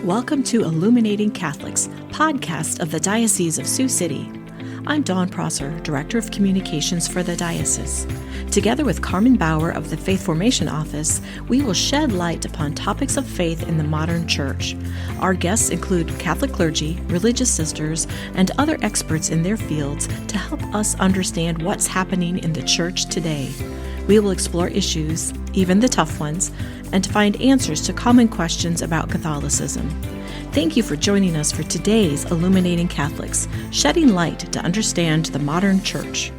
Welcome to Illuminating Catholics, podcast of the Diocese of Sioux City. I'm Dawn Prosser, Director of Communications for the Diocese. Together with Carmen Bauer of the Faith Formation Office, we will shed light upon topics of faith in the modern church. Our guests include Catholic clergy, religious sisters, and other experts in their fields to help us understand what's happening in the church today. We will explore issues, even the tough ones, and to find answers to common questions about Catholicism. Thank you for joining us for today's Illuminating Catholics, shedding light to understand the modern church.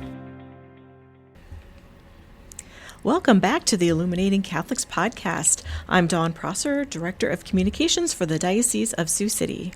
Welcome back to the Illuminating Catholics podcast. I'm Dawn Prosser, Director of Communications for the Diocese of Sioux City.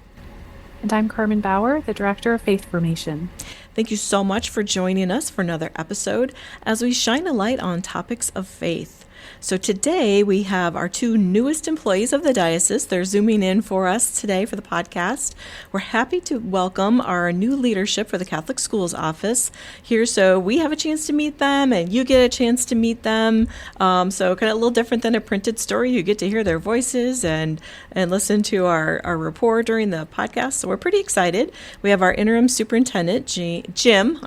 And I'm Carmen Bauer, the Director of Faith Formation. Thank you so much for joining us for another episode as we shine a light on topics of faith. So today we have our two newest employees of the diocese. They're zooming in for us today for the podcast. We're happy to welcome our new leadership for the Catholic Schools Office here. So we have a chance to meet them and you get a chance to meet them. So kind of a little different than a printed story. You get to hear their voices and listen to our report during the podcast. So we're pretty excited. We have our interim superintendent, Jim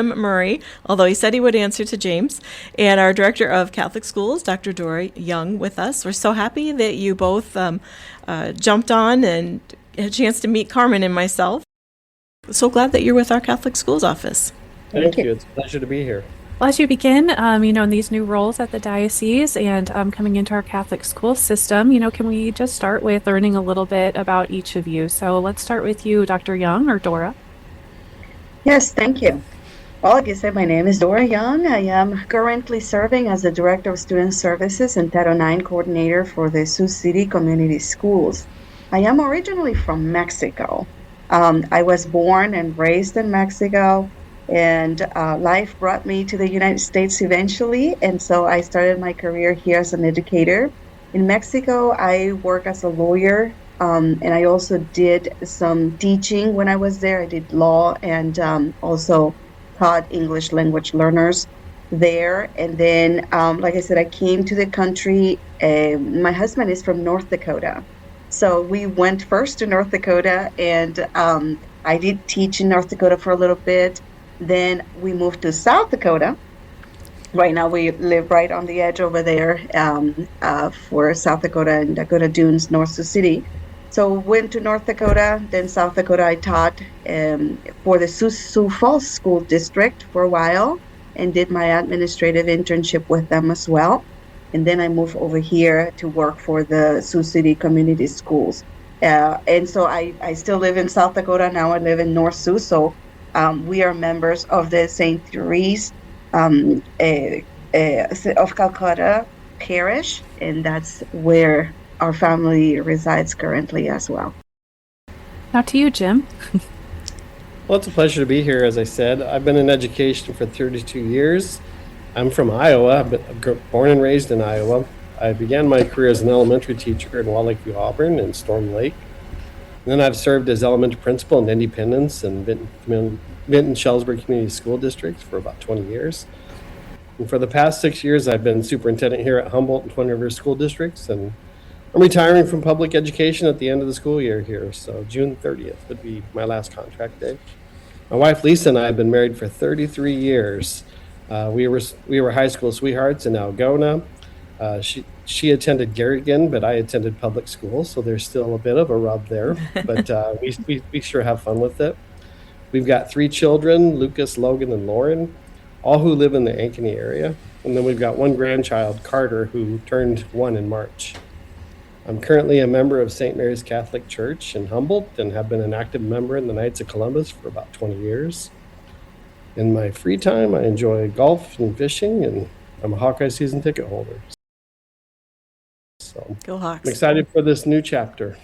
Murray, although he said he would answer to James, and our director of Catholic Schools, Dr. Dora Jung, with us. We're so happy that you both jumped on and had a chance to meet Carmen and myself. So glad that you're with our Catholic Schools Office. Thank you. It's a pleasure to be here. Well, as you begin, in these new roles at the diocese and coming into our Catholic school system, can we just start with learning a little bit about each of you? So let's start with you, Dr. Jung or Dora. Yes, thank you. Well, like I said, my name is Dora Jung. I am currently serving as the Director of Student Services and Title IX Coordinator for the Sioux City Community Schools. I am originally from Mexico. I was born and raised in Mexico, and life brought me to the United States eventually, and so I started my career here as an educator. In Mexico, I work as a lawyer, and I also did some teaching when I was there. I did law and also taught English language learners there. And then, like I said, I came to the country. My husband is from North Dakota. So we went first to North Dakota, and I did teach in North Dakota for a little bit. Then we moved to South Dakota. Right now we live right on the edge over there for South Dakota and Dakota Dunes, North Sioux City. So went to North Dakota, then South Dakota. I taught for the Sioux Falls School District for a while and did my administrative internship with them as well. And then I moved over here to work for the Sioux City Community Schools. And so I still live in South Dakota. Now I live in North Sioux. So we are members of the St. Therese of Calcutta Parish, and that's where our family resides currently as well. Now to you, Jim. Well, it's a pleasure to be here, as I said. I've been in education for 32 years. I'm from Iowa, but born and raised in Iowa. I began my career as an elementary teacher in Wall Lakeview, Auburn, and Storm Lake. And then I've served as elementary principal in Independence and Benton-Shellsburg Community School District for about 20 years. And for the past 6 years, I've been superintendent here at Humboldt and Twin Rivers School Districts, and I'm retiring from public education at the end of the school year here, so June 30th would be my last contract day. My wife Lisa and I have been married for 33 years. We were high school sweethearts in Algona. She attended Garrigan, but I attended public school, so there's still a bit of a rub there. But we sure have fun with it. We've got 3 children, Lucas, Logan, and Lauren, all who live in the Ankeny area. And then we've got 1 grandchild, Carter, who turned 1 in March. I'm currently a member of St. Mary's Catholic Church in Humboldt and have been an active member in the Knights of Columbus for about 20 years. In my free time, I enjoy golf and fishing, and I'm a Hawkeye season ticket holder. So Go Hawks. I'm excited for this new chapter.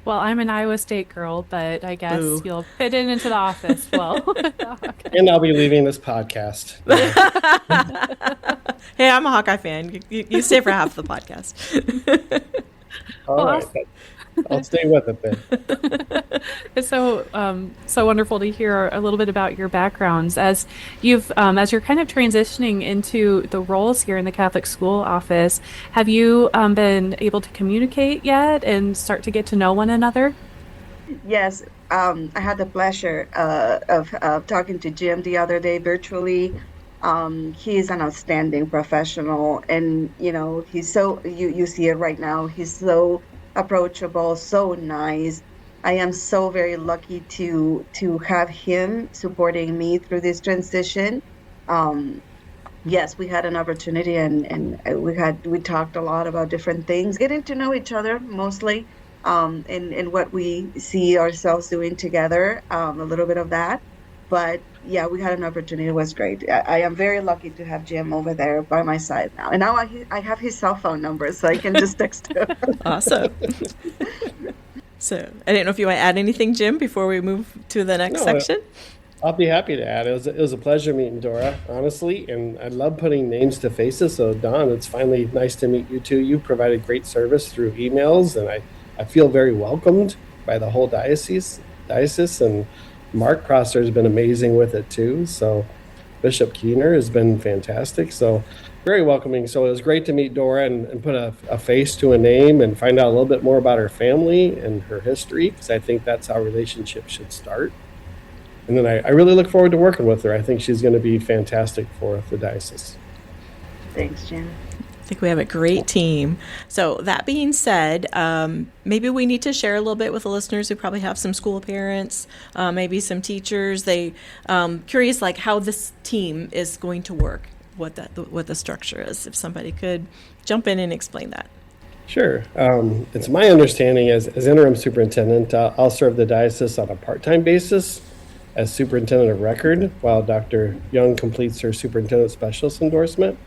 Well, I'm an Iowa State girl, but I guess Boo. You'll fit into the office well. And I'll be leaving this podcast. Hey, I'm a Hawkeye fan. You stay for half the podcast. All right. I'll stay with it then. It's so wonderful to hear a little bit about your backgrounds as you're kind of transitioning into the roles here in the Catholic school office. Have you been able to communicate yet and start to get to know one another? Yes, I had the pleasure of talking to Jim the other day virtually. He is an outstanding professional, and he's so you see it right now. He's so approachable, so nice. I am so very lucky to have him supporting me through this transition. Um, yes, we had an opportunity, and we talked a lot about different things, getting to know each other mostly, and what we see ourselves doing together, a little bit of that. But yeah, we had an opportunity. It was great. I am very lucky to have Jim over there by my side now, and now I have his cell phone number, so I can just text him. Awesome. So I didn't know if you want to add anything, Jim, before we move to the next No, section. I'll be happy to add. It was a pleasure meeting Dora, honestly, and I love putting names to faces. So Don, it's finally nice to meet you too. You provided great service through emails, and I feel very welcomed by the whole diocese, and Mark Prosser has been amazing with it too. So Bishop Keener has been fantastic. So very welcoming. So it was great to meet Dora and put a face to a name and find out a little bit more about her family and her history, because I think that's how relationships should start. And then I really look forward to working with her. I think she's going to be fantastic for the diocese. Thanks, Jim. I think we have a great team. So that being said, maybe we need to share a little bit with the listeners who probably have some school parents, maybe some teachers. They curious like how this team is going to work, what the structure is. If somebody could jump in and explain that. Sure. It's my understanding as interim superintendent, I'll serve the diocese on a part-time basis as superintendent of record while Dr. Jung completes her superintendent specialist endorsement.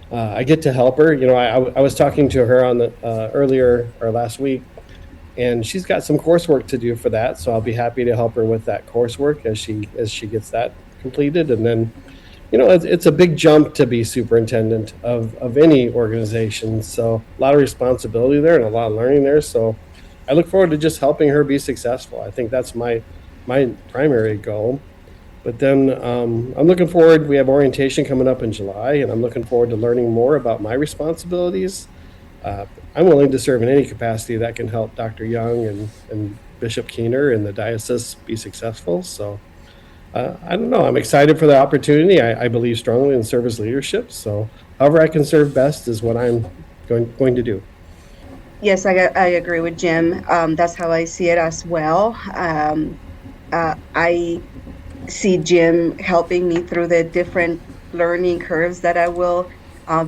I get to help her. I was talking to her on the earlier or last week, and she's got some coursework to do for that. So I'll be happy to help her with that coursework as she gets that completed. And then, it's a big jump to be superintendent of any organization. So a lot of responsibility there and a lot of learning there. So I look forward to just helping her be successful. I think that's my primary goal. But then I'm looking forward, we have orientation coming up in July, and I'm looking forward to learning more about my responsibilities. I'm willing to serve in any capacity that can help Dr. Young and Bishop Keener and the diocese be successful. So I don't know, I'm excited for the opportunity. I believe strongly in service leadership. So however I can serve best is what I'm going to do. Yes, I agree with Jim. That's how I see it as well. I see Jim helping me through the different learning curves that I will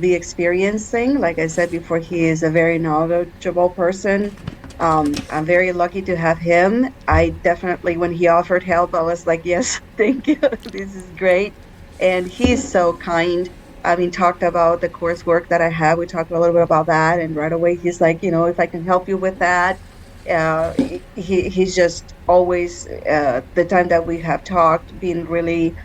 be experiencing. Like I said before, he is a very knowledgeable person. I'm very lucky to have him. I definitely, when he offered help, I was like, yes, thank you. This is great. And he's so kind. I mean, talked about the coursework that I have. We talked a little bit about that. And right away, he's like, if I can help you with that. He's just always, the time that we have talked, been really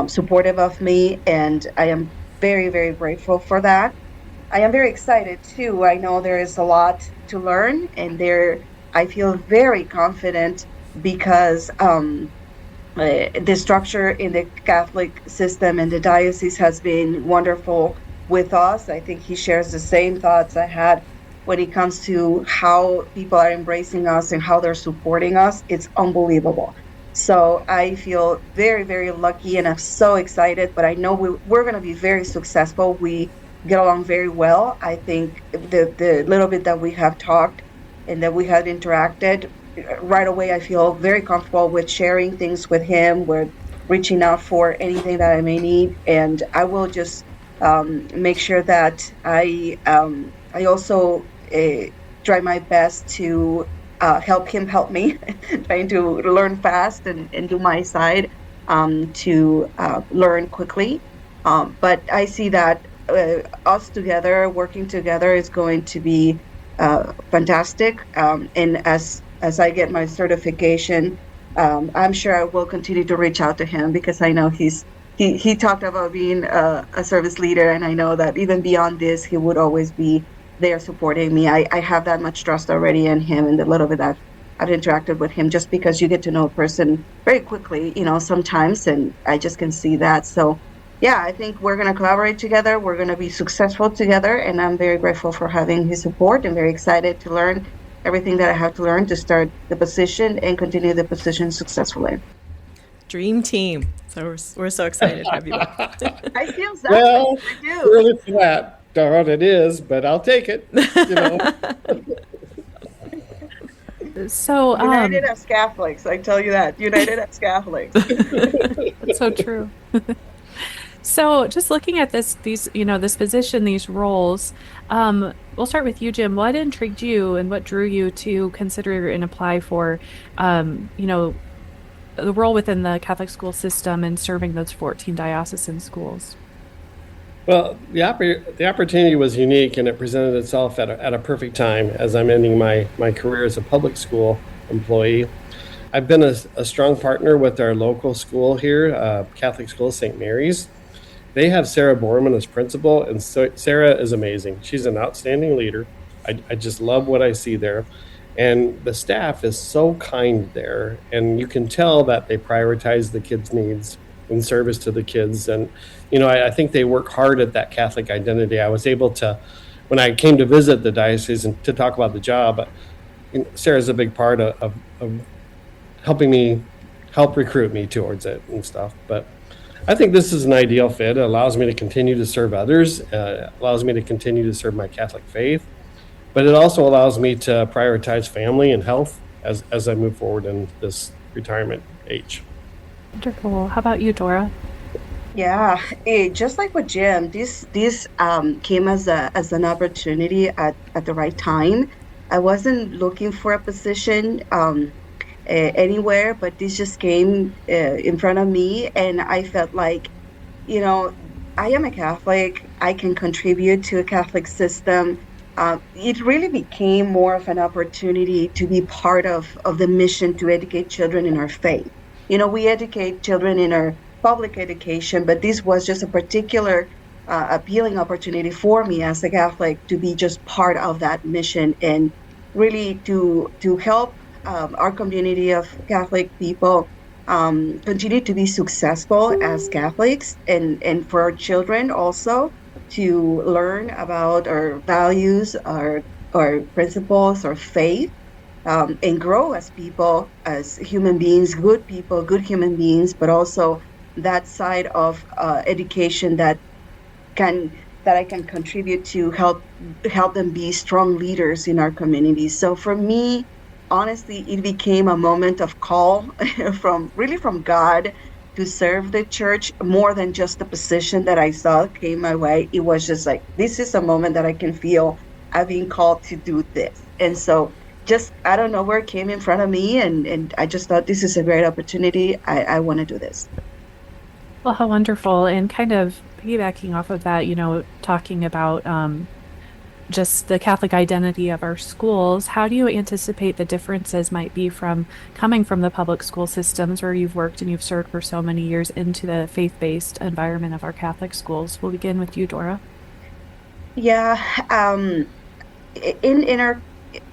supportive of me, and I am very, very grateful for that. I am very excited too. I know there is a lot to learn, and I feel very confident because the structure in the Catholic system and the diocese has been wonderful with us. I think he shares the same thoughts I had when it comes to how people are embracing us and how they're supporting us. It's unbelievable. So I feel very, very lucky, and I'm so excited, but I know we're going to be very successful. We get along very well. I think the little bit that we have talked and that we have interacted, right away I feel very comfortable with sharing things with him. We're reaching out for anything that I may need, and I will just make sure that I also try my best to help him help me, trying to learn fast and do my side to learn quickly. But I see that us together, working together, is going to be fantastic. And as I get my certification, I'm sure I will continue to reach out to him, because I know he talked about being a service leader, and I know that even beyond this, he would always be they are supporting me. I have that much trust already in him, and the little bit I've interacted with him, just because you get to know a person very quickly, sometimes, and I just can see that. So yeah, I think we're going to collaborate together. We're going to be successful together, and I'm very grateful for having his support and very excited to learn everything that I have to learn to start the position and continue the position successfully. Dream team. So we're so excited to have you back. I feel that. Well, I do. early for that, Dora, it is, but I'll take it. So United as Catholics, I tell you that. United as Catholics. That's so true. So just looking at this position, these roles, we'll start with you, Jim. What intrigued you and what drew you to consider and apply for, the role within the Catholic school system and serving those 14 diocesan schools? Well, the opportunity was unique, and it presented itself at a perfect time as I'm ending my career as a public school employee. I've been a strong partner with our local school here, Catholic School St. Mary's. They have Sarah Borman as principal, and Sarah is amazing. She's an outstanding leader. I just love what I see there. And the staff is so kind there, and you can tell that they prioritize the kids' needs in service to the kids. And, I think they work hard at that Catholic identity. I was able to, when I came to visit the diocese and to talk about the job, Sarah's a big part of helping help recruit me towards it and stuff. But I think this is an ideal fit. It allows me to continue to serve others, allows me to continue to serve my Catholic faith. But it also allows me to prioritize family and health as I move forward in this retirement age. Wonderful. How about you, Dora? Yeah, just like with Jim, this came as an opportunity at the right time. I wasn't looking for a position anywhere, but this just came in front of me, and I felt like, I am a Catholic. I can contribute to a Catholic system. It really became more of an opportunity to be part of the mission to educate children in our faith. We educate children in our public education, but this was just a particular appealing opportunity for me as a Catholic to be just part of that mission and really to help our community of Catholic people continue to be successful as Catholics, and for our children also to learn about our values, our principles, our faith, and grow as people, as human beings, good people, good human beings, but also that side of education that I can contribute to help them be strong leaders in our communities. So for me, honestly, it became a moment of call from God to serve the church more than just the position that I saw came my way. It was just like, this is a moment that I can feel I've been called to do this. And so just, I don't know where it came in front of me, and I just thought this is a great opportunity. I want to do this. Well, how wonderful. And kind of piggybacking off of that, talking about just the Catholic identity of our schools, how do you anticipate the differences might be from coming from the public school systems where you've worked and you've served for so many years into the faith-based environment of our Catholic schools? We'll begin with you, Dora. Yeah, in our,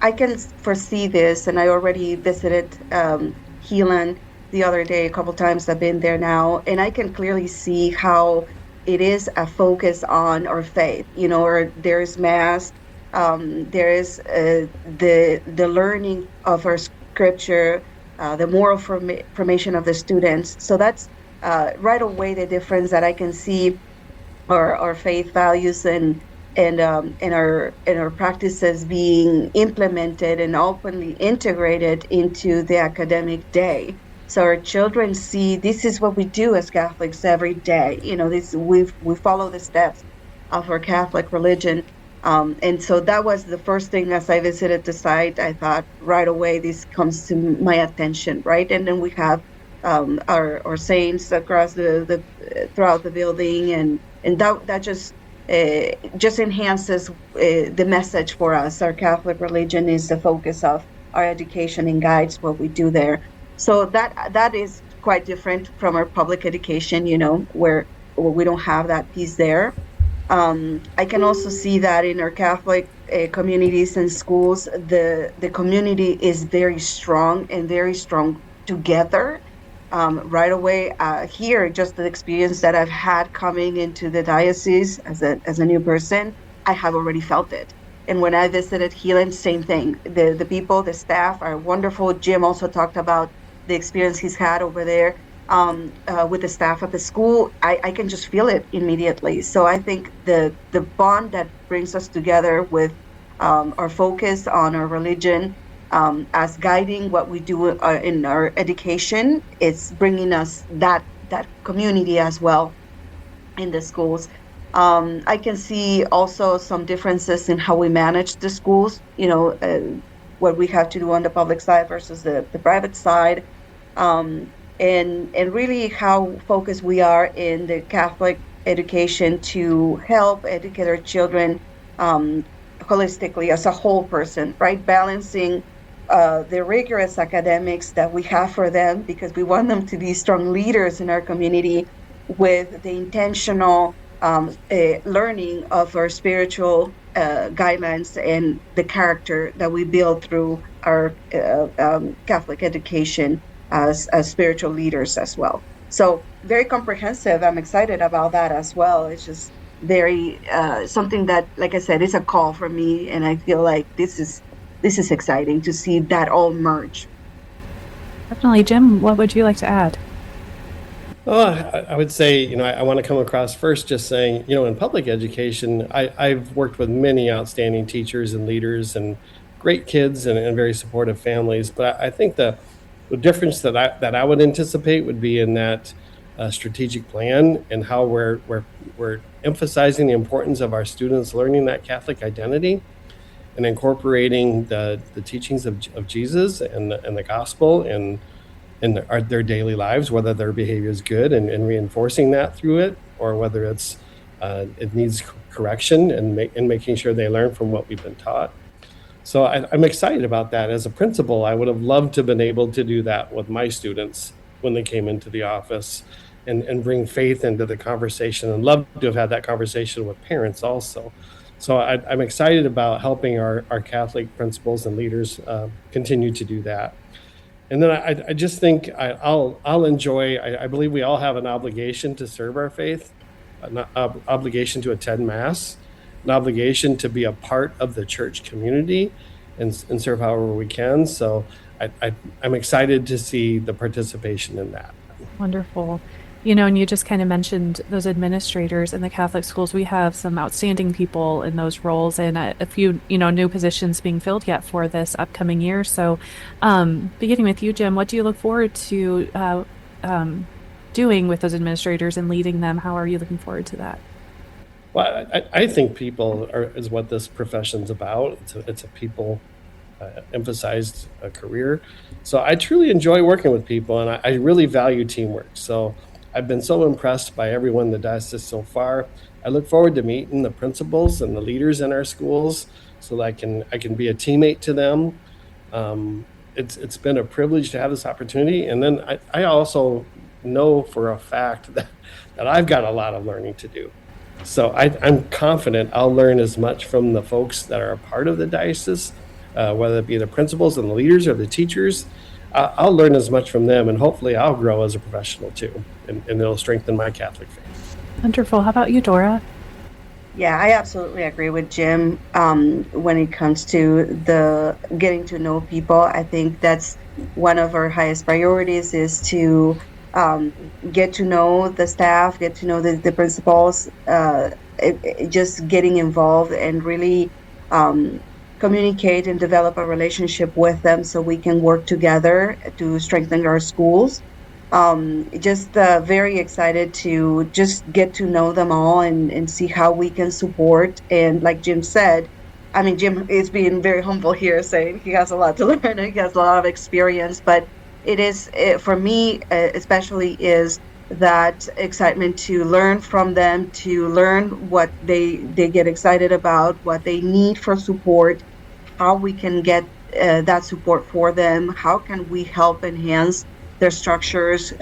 I can foresee this, and I already visited Heelan the other day, a couple times I've been there now, and I can clearly see how it is a focus on our faith. Or there's mass, there is the learning of our scripture, the moral formation of the students. So that's right away the difference that I can see our faith values and our practices being implemented and openly integrated into the academic day. So our children see this is what we do as Catholics every day. We follow the steps of our Catholic religion. And so that was the first thing as I visited the site. I thought right away this comes to my attention, right? And then we have our saints across throughout the building, and that just enhances the message for us. Our Catholic religion is the focus of our education and guides what we do there. So that is quite different from our public education, where we don't have that piece there. I can also see that in our Catholic communities and schools, the community is very strong and very strong together. Right away here, just the experience that I've had coming into the diocese as a new person, I have already felt it. And when I visited Healing, same thing. The people, the staff are wonderful. Jim also talked about the experience he's had over there with the staff at the school. I can just feel it immediately. So I think the bond that brings us together with our focus on our religion as guiding what we do in our education, it's bringing us that community as well in the schools. I can see also some differences in how we manage the schools, what we have to do on the public side versus the private side, and really how focused we are in the Catholic education to help educate our children holistically as a whole person, right? Balancing the rigorous academics that we have for them, because we want them to be strong leaders in our community, with the intentional learning of our spiritual guidelines and the character that we build through our Catholic education as spiritual leaders as well. So very comprehensive. I'm excited about that as well. It's just very something that, like I said, is a call for me, and I feel like this is exciting to see that all merge. Definitely. Jim, what would you like to add? Oh, I would say, I want to come across first just saying, in public education, I've worked with many outstanding teachers and leaders and great kids and very supportive families. But I think the difference that I would anticipate would be in that strategic plan and how we're emphasizing the importance of our students learning that Catholic identity and incorporating the teachings of Jesus and the gospel and their daily lives, whether their behavior is good and reinforcing that through it, or whether it needs correction and making sure they learn from what we've been taught. So I'm excited about that. As a principal, I would have loved to have been able to do that with my students when they came into the office and bring faith into the conversation, and love to have had that conversation with parents also. So I'm excited about helping our Catholic principals and leaders continue to do that. And then I just think I'll enjoy. I believe we all have an obligation to serve our faith, an obligation to attend Mass, an obligation to be a part of the church community, and serve however we can. So I'm excited to see the participation in that. Wonderful. And you just kind of mentioned those administrators in the Catholic schools. We have some outstanding people in those roles, and a few, new positions being filled yet for this upcoming year. So, beginning with you, Jim, what do you look forward to doing with those administrators and leading them? How are you looking forward to that? Well, I think people is what this profession's about. It's a people emphasized career. So I truly enjoy working with people, and I really value teamwork. So I've been so impressed by everyone in the diocese so far. I look forward to meeting the principals and the leaders in our schools so that I can be a teammate to them. It's been a privilege to have this opportunity. And then I also know for a fact that I've got a lot of learning to do. So I'm confident I'll learn as much from the folks that are a part of the diocese, whether it be the principals and the leaders or the teachers. I'll learn as much from them, and hopefully I'll grow as a professional too, and it'll strengthen my Catholic faith. Wonderful. How about you, Dora? Yeah, I absolutely agree with Jim when it comes to the getting to know people. I think that's one of our highest priorities, is to get to know the staff, get to know the principals, just getting involved and really communicate and develop a relationship with them so we can work together to strengthen our schools. Just very excited to just get to know them all and see how we can support. And like Jim said, Jim is being very humble here, saying he has a lot to learn and he has a lot of experience, but it is, for me especially, is that excitement to learn from them, to learn what they get excited about, what they need for support, how we can get that support for them, how can we help enhance their structures,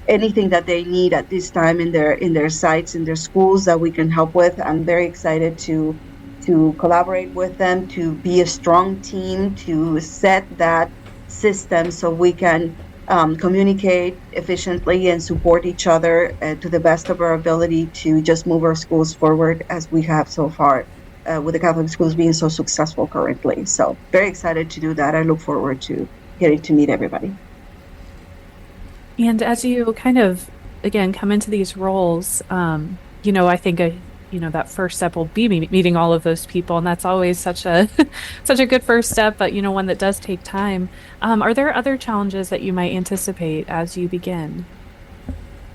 anything that they need at this time in their sites, in their schools that we can help with. I'm very excited to to collaborate with them, to be a strong team, to set that system so we can communicate efficiently and support each other to the best of our ability to just move our schools forward as we have so far, with the Catholic schools being so successful currently. So very excited to do that. I look forward to getting to meet everybody. And as you kind of, again, come into these roles, I think that first step will be meeting all of those people, and that's always such a such a good first step, but one that does take time. Are there other challenges that you might anticipate as you begin?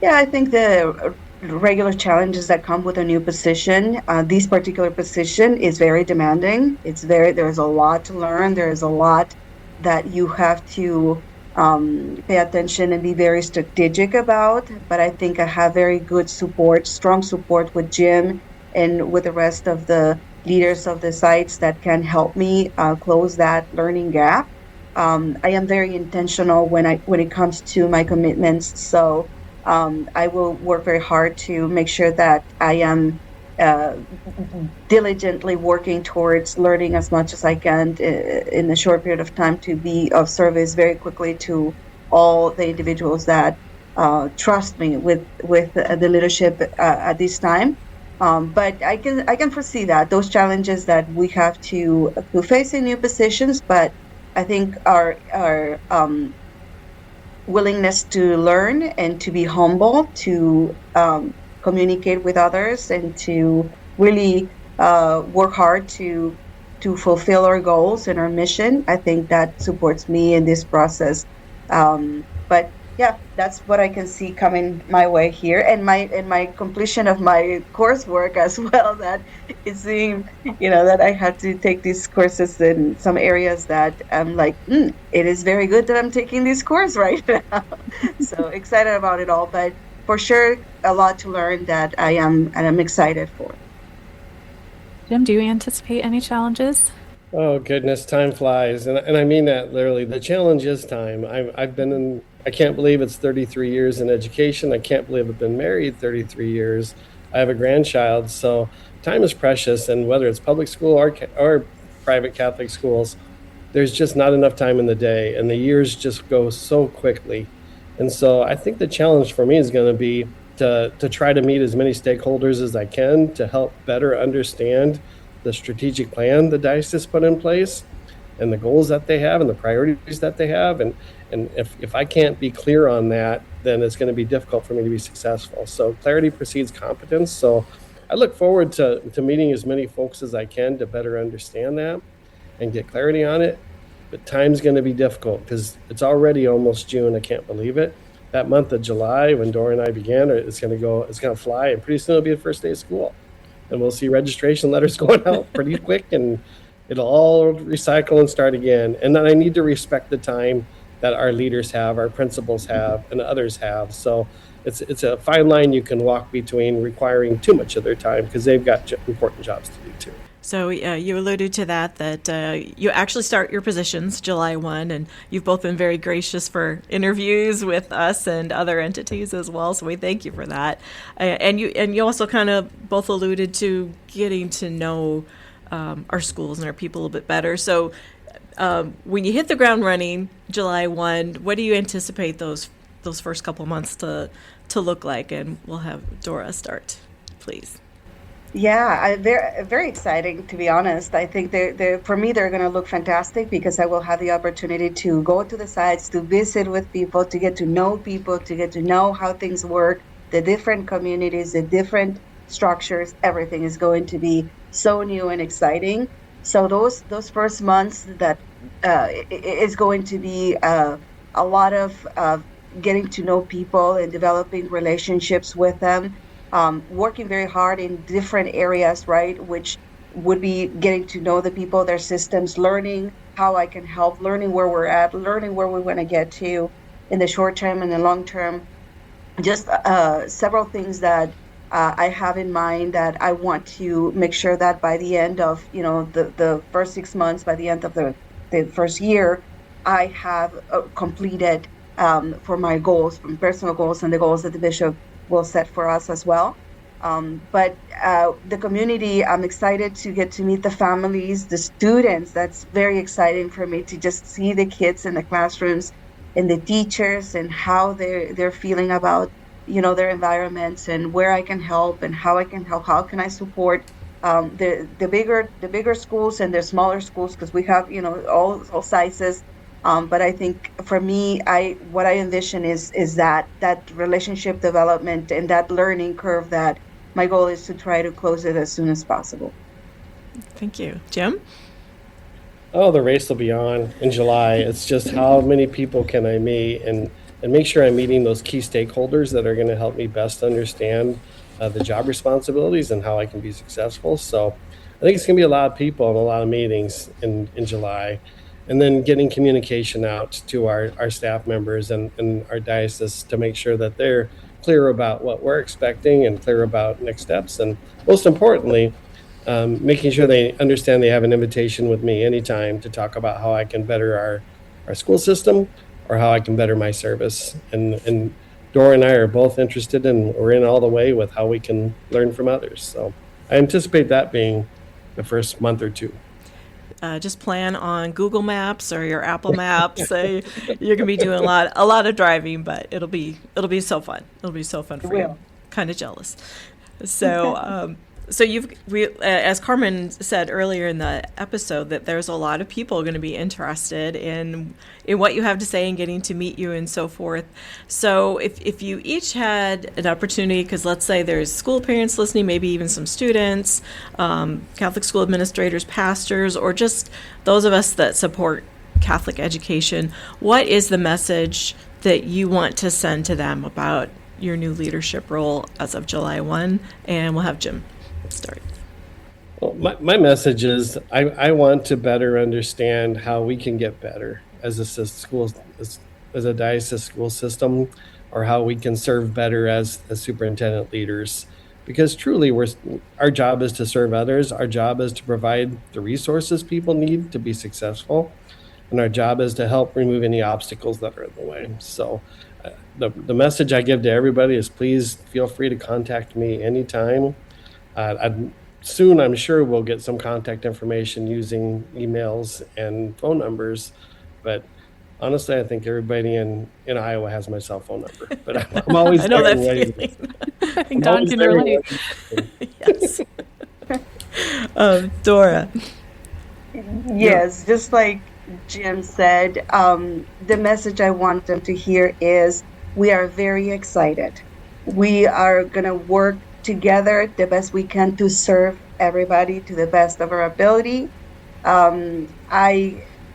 Yeah, I think the regular challenges that come with a new position. This particular position is very demanding. There's a lot to learn. There's a lot that you have to pay attention and be very strategic about. But I think I have very good support, strong support with Jim and with the rest of the leaders of the sites that can help me close that learning gap. I am very intentional when it comes to my commitments. So I will work very hard to make sure that I am diligently working towards learning as much as I can in a short period of time to be of service very quickly to all the individuals that trust me with the leadership at this time. But I can foresee that those challenges that we have to face in new positions. But I think our willingness to learn and to be humble, to communicate with others, and to really work hard to fulfill our goals and our mission. I think that supports me in this process. But yeah, that's what I can see coming my way here, and my completion of my coursework as well. That it seemed, that I had to take these courses in some areas that I'm like, it is very good that I'm taking this course right now. So excited about it all, but for sure, a lot to learn that I'm excited for. Jim, do you anticipate any challenges? Oh goodness, time flies, and I mean that literally. The challenge is time. I can't believe it's 33 years in education. I can't believe I've been married 33 years. I have a grandchild, so time is precious. And whether it's public school or private Catholic schools, there's just not enough time in the day, and the years just go so quickly. And so I think the challenge for me is going to be to try to meet as many stakeholders as I can to help better understand the strategic plan the diocese put in place and the goals that they have and the priorities that they have. And if I can't be clear on that, then it's going to be difficult for me to be successful. So clarity precedes competence. So I look forward to meeting as many folks as I can to better understand that and get clarity on it. But time's going to be difficult because it's already almost June. I can't believe it. That month of July, when Dora and I began, it's going to fly, and pretty soon it'll be the first day of school. And we'll see registration letters going out pretty quick, and it'll all recycle and start again. And then I need to respect the time that our leaders have, our principals have, and others have. So it's a fine line you can walk between requiring too much of their time because they've got important jobs to do too. So you alluded to that you actually start your positions July 1, and you've both been very gracious for interviews with us and other entities as well. So we thank you for that. And you also kind of both alluded to getting to know our schools and our people a little bit better. So when you hit the ground running July 1, what do you anticipate those first couple months to look like? And we'll have Dora start, please. Yeah, they're very exciting, to be honest. I think for me, they're going to look fantastic because I will have the opportunity to go to the sites, to visit with people, to get to know how things work, the different communities, the different structures. Everything is going to be so new and exciting. So those first months that is going to be a lot of getting to know people and developing relationships with them. Working very hard in different areas, right, which would be getting to know the people, their systems, learning how I can help, learning where we're at, learning where we want to get to in the short term and the long term. Just several things that I have in mind that I want to make sure that by the end of the first 6 months, by the end of the first year, I have completed for my goals, from personal goals and the goals that the bishop will set for us as well. But the community, I'm excited to get to meet the families, the students. That's very exciting for me to just see the kids in the classrooms and the teachers and how they're feeling about, their environments and where I can help and how I can help. How can I support the bigger schools and the smaller schools, because we have all sizes. But I think for me, what I envision is that relationship development and that learning curve that my goal is to try to close it as soon as possible. Thank you. Jim? Oh, the race will be on in July. It's just how many people can I meet and make sure I'm meeting those key stakeholders that are going to help me best understand the job responsibilities and how I can be successful. So I think it's going to be a lot of people and a lot of meetings in July. And then getting communication out to our staff members and our diocese to make sure that they're clear about what we're expecting and clear about next steps. And most importantly, making sure they understand they have an invitation with me anytime to talk about how I can better our school system or how I can better my service. And Dora and I are both interested, and we're in all the way with how we can learn from others. So I anticipate that being the first month or two. Just plan on Google Maps or your Apple Maps. You're gonna be doing a lot of driving, but it'll be so fun. It'll be so fun for you. Kind of jealous. So so as Carmen said earlier in the episode, that there's a lot of people going to be interested in what you have to say and getting to meet you and so forth. So if you each had an opportunity, because let's say there's school parents listening, maybe even some students, Catholic school administrators, pastors, or just those of us that support Catholic education, what is the message that you want to send to them about your new leadership role as of July 1? And we'll have Jim start. Well, my message is I want to better understand how we can get better as a diocese school system, or how we can serve better as superintendent leaders. Because truly, our job is to serve others. Our job is to provide the resources people need to be successful, and our job is to help remove any obstacles that are in the way. So, the message I give to everybody is please feel free to contact me anytime. Soon, I'm sure we'll get some contact information using emails and phone numbers, but honestly, I think everybody in Iowa has my cell phone number. But I'm always I know that ready. feeling. I think Don can relate. Yes. Dora. Yes, just like Jim said, the message I want them to hear is we are very excited. We are going to work together the best we can to serve everybody to the best of our ability.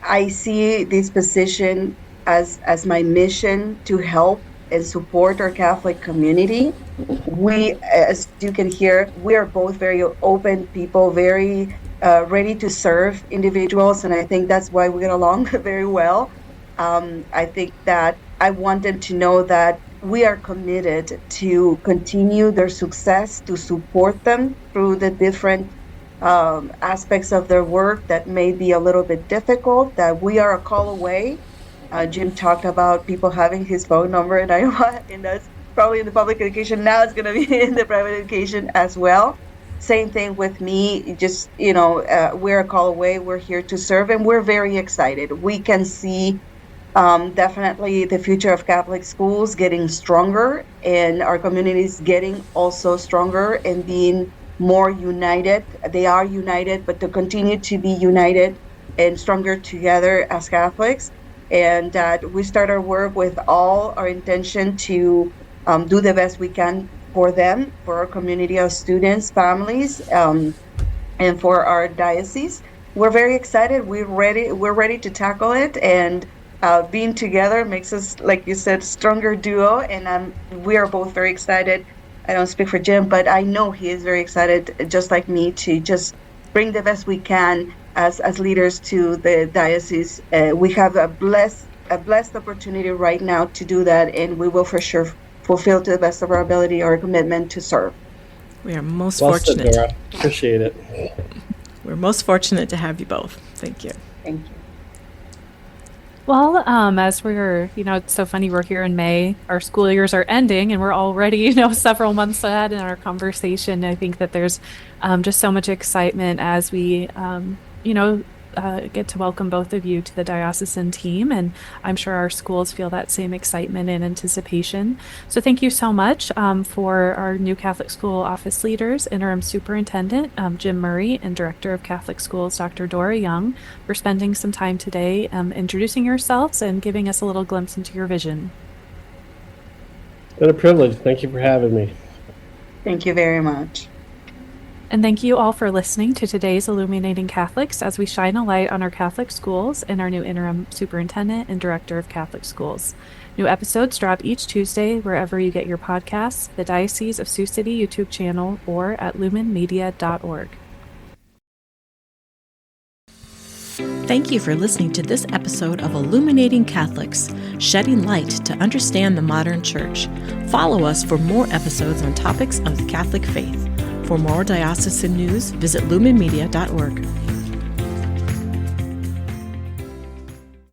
I see this position as my mission to help and support our Catholic community. We, as you can hear, we are both very open people, very ready to serve individuals, and I think that's why we get along very well. I think that I want them to know that we are committed to continue their success, to support them through the different aspects of their work that may be a little bit difficult, that we are a call away. Jim talked about people having his phone number in Iowa, and that's probably in the public education. Now it's going to be in the private education as well. Same thing with me, just, we're a call away. We're here to serve, and we're very excited. We can see definitely the future of Catholic schools getting stronger, and our communities getting also stronger and being more united. They are united, but to continue to be united and stronger together as Catholics. And that we start our work with all our intention to do the best we can for them, for our community of students, families, and for our diocese. We're very excited. We're ready to tackle it, and being together makes us, like you said, stronger duo. And we are both very excited. I don't speak for Jim, but I know he is very excited, just like me, to just bring the best we can as leaders to the diocese. We have a blessed opportunity right now to do that, and we will for sure fulfill to the best of our ability our commitment to serve. We are most Well fortunate. said, Dora. Appreciate it. We're most fortunate to have you both. Thank you. Thank you. Well, as we're, it's so funny, we're here in May, our school years are ending, and we're already, several months ahead in our conversation. I think that there's just so much excitement as we, get to welcome both of you to the diocesan team. And I'm sure our schools feel that same excitement and anticipation. So thank you so much for our new Catholic school office leaders, interim superintendent Jim Murray, and director of Catholic schools, Dr. Dora Jung, for spending some time today introducing yourselves and giving us a little glimpse into your vision. It's been a privilege. Thank you for having me. Thank you very much. And thank you all for listening to today's Illuminating Catholics as we shine a light on our Catholic schools and our new interim superintendent and director of Catholic schools. New episodes drop each Tuesday wherever you get your podcasts, the Diocese of Sioux City YouTube channel, or at lumenmedia.org. Thank you for listening to this episode of Illuminating Catholics, shedding light to understand the modern church. Follow us for more episodes on topics of the Catholic faith. For more diocesan news, visit lumenmedia.org.